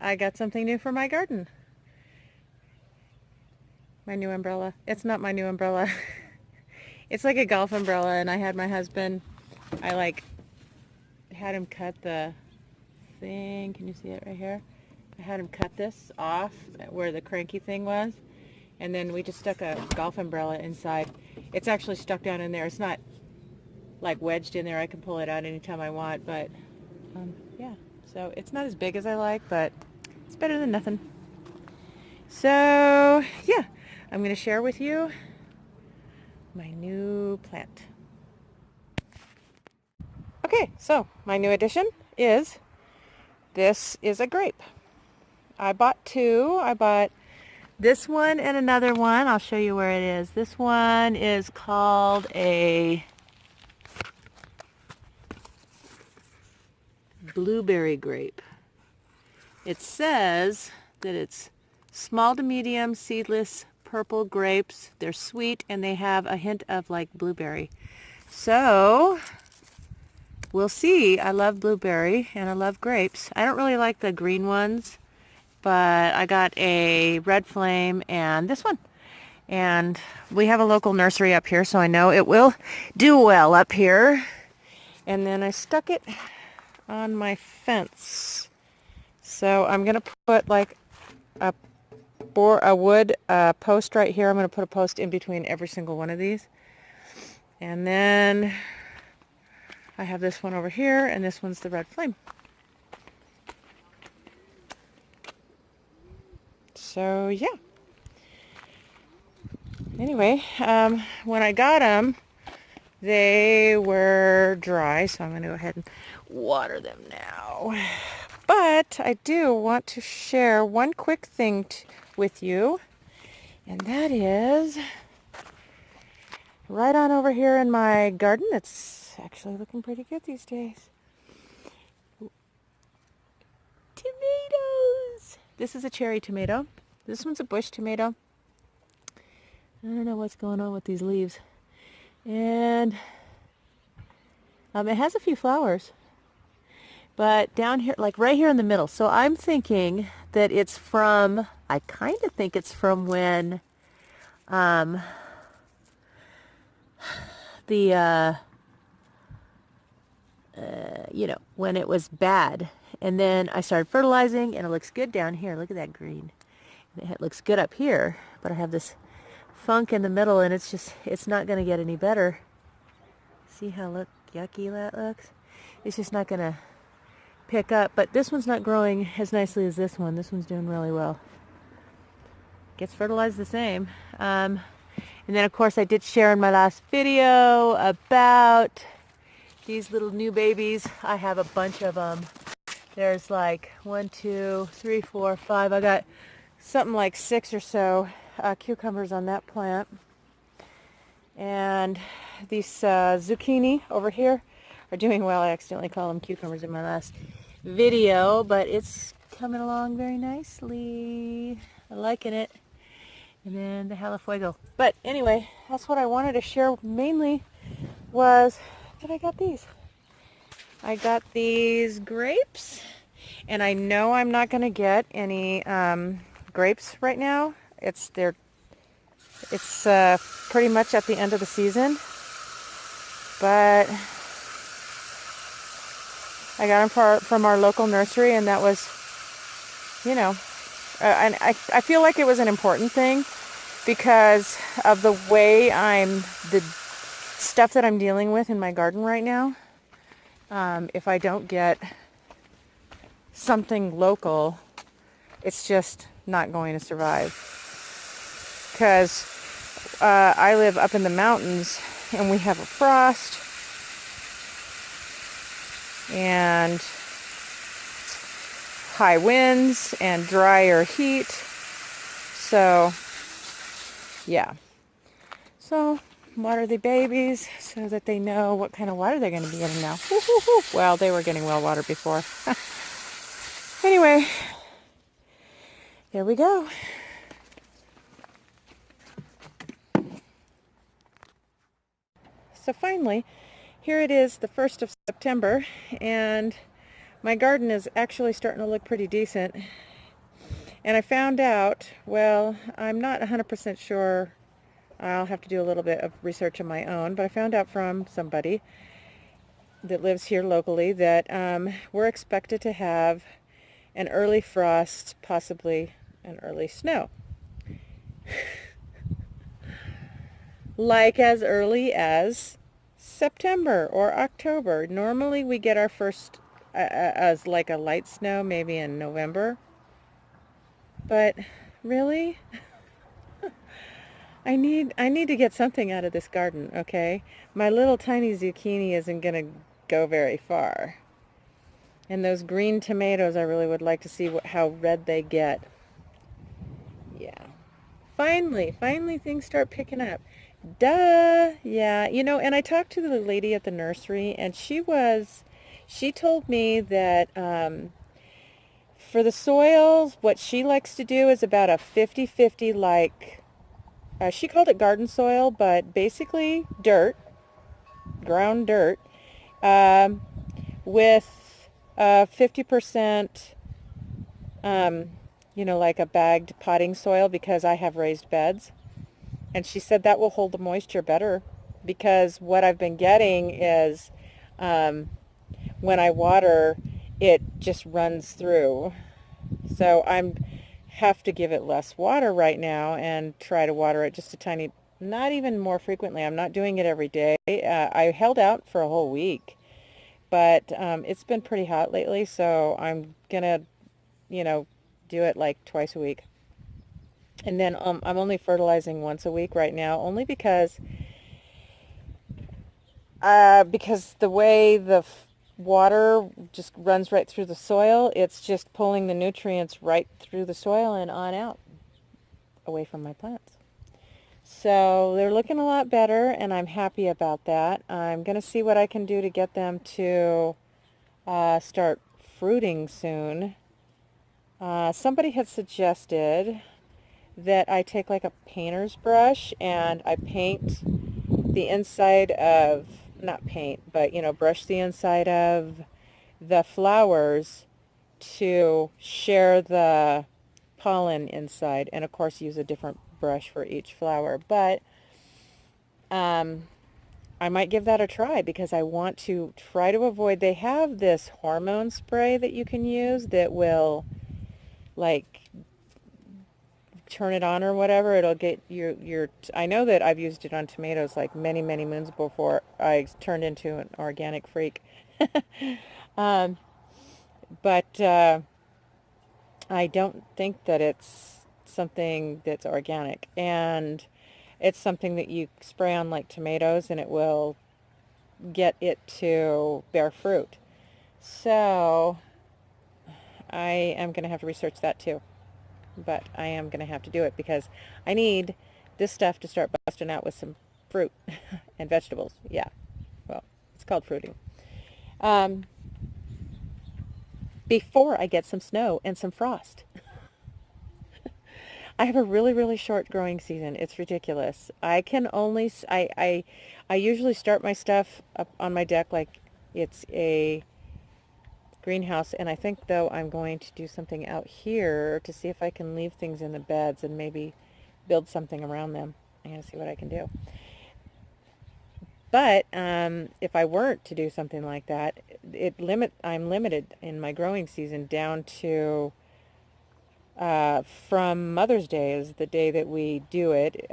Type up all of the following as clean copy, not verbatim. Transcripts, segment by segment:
I got something new for my garden. My new umbrella. It's not my new umbrella. It's like a golf umbrella, and I had my husband, had him cut the thing. Can you see it right here? I had him cut this off where the cranky thing was, and then we just stuck a golf umbrella inside. It's actually stuck down in there. It's not like wedged in there. I can pull it out anytime I want, but yeah. So it's not as big as I like, but it's better than nothing. So yeah, I'm going to share with you my new plant. Okay, so my new addition is, this is a grape. I bought two. I bought this one and another one. I'll show you where it is. This one is called a blueberry grape. It says that it's small to medium seedless purple grapes. They're sweet and they have a hint of like blueberry. So we'll see. I love blueberry and I love grapes. I don't really like the green ones, but I got a red flame and this one. And we have a local nursery up here, so I know it will do well up here. And then I stuck it on my fence. So I'm going to put like a wood post right here. I'm going to put a post in between every single one of these. And then I have this one over here, and this one's the red flame. So yeah. Anyway, when I got them, they were dry, so I'm going to go ahead and water them now. But I do want to share one quick thing with you, and that is right on over here in my garden. It's actually looking pretty good these days. Tomatoes! This is a cherry tomato. This one's a bush tomato. I don't know what's going on with these leaves. And it has a few flowers. But down here, like right here in the middle. So I'm thinking that it's from, I kind of think it's from when when it was bad. And then I started fertilizing and it looks good down here. Look at that green. And it looks good up here. But I have this funk in the middle and it's not going to get any better. See how yucky that looks? It's just not going to pick up. But this one's not growing as nicely as this one. This one's doing really well. Gets fertilized the same. And then of course I did share in my last video about these little new babies. I have a bunch of them. There's like 1, 2, 3, 4, 5. I got something like 6 or so cucumbers on that plant. And these zucchini over here are doing well. I accidentally called them cucumbers in my last video, but it's coming along very nicely. I'm liking it. And then the Halafuego. But anyway, that's what I wanted to share mainly was that I got these. I got these grapes, and I know I'm not going to get any grapes right now. It's pretty much at the end of the season, but I got them from our local nursery, and that was, and I feel like it was an important thing because of the way the stuff that I'm dealing with in my garden right now. If I don't get something local, it's just not going to survive. Because I live up in the mountains and we have a frost and high winds and drier heat. So yeah. So water the babies so that they know what kind of water they're going to be getting now. Well, they were getting well water before. Anyway, there we go. So finally, here it is, the 1st of September, and my garden is actually starting to look pretty decent. And I found out, well, I'm not 100% sure. I'll have to do a little bit of research of my own, but I found out from somebody that lives here locally that we're expected to have an early frost, possibly an early snow. Like as early as September or October. Normally we get our first as like a light snow maybe in November. But really, I need to get something out of this garden, okay? My little tiny zucchini isn't going to go very far. And those green tomatoes, I really would like to see how red they get. Yeah. Finally things start picking up. Duh. Yeah, and I talked to the lady at the nursery, and she told me that for the soils, what she likes to do is about a 50-50, like, she called it garden soil, but basically dirt, ground dirt, um, with 50%, like a bagged potting soil, because I have raised beds. And she said that will hold the moisture better, because what I've been getting is um, when I water, it just runs through. So I'm have to give it less water right now and try to water it just a tiny, not even more frequently. I'm not doing it every day. I held out for a whole week, but it's been pretty hot lately, so I'm gonna, do it like twice a week. And then I'm only fertilizing once a week right now, only because the way the water just runs right through the soil, it's just pulling the nutrients right through the soil and on out, away from my plants. So they're looking a lot better, and I'm happy about that. I'm going to see what I can do to get them to start fruiting soon. Somebody had suggested that I take like a painter's brush and I paint the inside of, not paint, but, brush the inside of the flowers to share the pollen inside, and of course use a different brush for each flower. But I might give that a try, because I want to try to avoid, they have this hormone spray that you can use that will, like, turn it on or whatever. It'll get your I know that I've used it on tomatoes like many, many moons before I turned into an organic freak. um, but I don't think that it's something that's organic, and it's something that you spray on like tomatoes and it will get it to bear fruit. So I am going to have to research that too. But I am going to have to do it, because I need this stuff to start busting out with some fruit and vegetables. Yeah, well, it's called fruiting. Before I get some snow and some frost. I have a really, really short growing season. It's ridiculous. I can only, I usually start my stuff up on my deck like it's a greenhouse, and I think, though, I'm going to do something out here to see if I can leave things in the beds and maybe build something around them. I'm going to see what I can do. But if I weren't to do something like that, I'm limited in my growing season down to from Mother's Day is the day that we do it,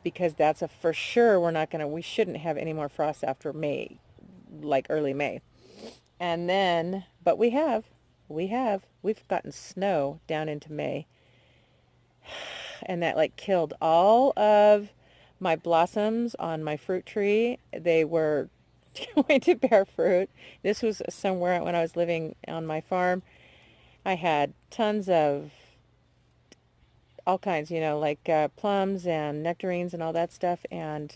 because that's a for sure. We shouldn't have any more frost after May, like early May. And then, but we've gotten snow down into May, and that like killed all of my blossoms on my fruit tree. They were going to bear fruit. This was somewhere when I was living on my farm. I had tons of all kinds, like plums and nectarines and all that stuff, and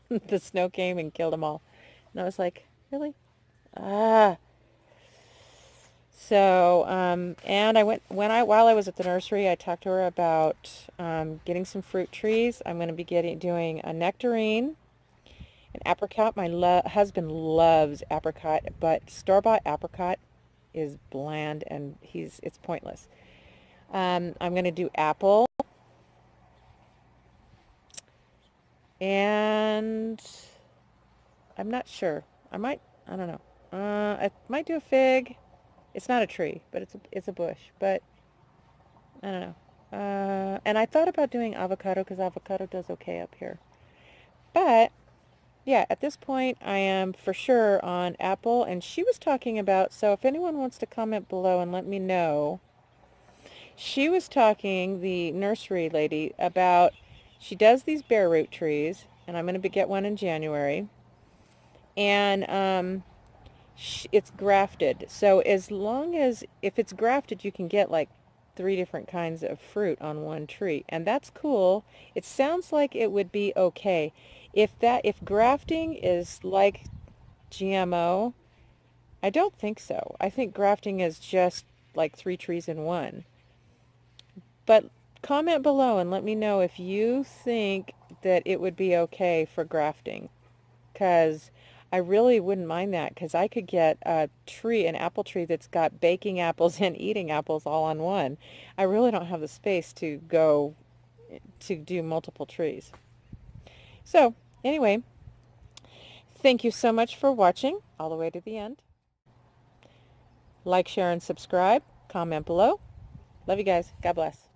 the snow came and killed them all. And I was like, really? Ah. So, and while I was at the nursery, I talked to her about getting some fruit trees. I'm going to be doing a nectarine, an apricot. My husband loves apricot, but store-bought apricot is bland, and it's pointless. I'm going to do apple. And I'm not sure. I don't know. I might do a fig. It's not a tree, but it's a bush. But I don't know. And I thought about doing avocado because avocado does okay up here. But yeah, at this point I am for sure on apple. And she was talking about, so if anyone wants to comment below and let me know, she was talking, the nursery lady, about, she does these bare root trees, and I'm going to get one in January. And it's grafted. So as long as, if it's grafted, you can get like 3 different kinds of fruit on one tree. And that's cool. It sounds like it would be okay. If grafting is like GMO, I don't think so. I think grafting is just like 3 trees in one. But comment below and let me know if you think that it would be okay for grafting. Because I really wouldn't mind that, because I could get a tree, an apple tree that's got baking apples and eating apples all on one. I really don't have the space to go to do multiple trees. So anyway, thank you so much for watching all the way to the end. Like, share, and subscribe. Comment below. Love you guys. God bless.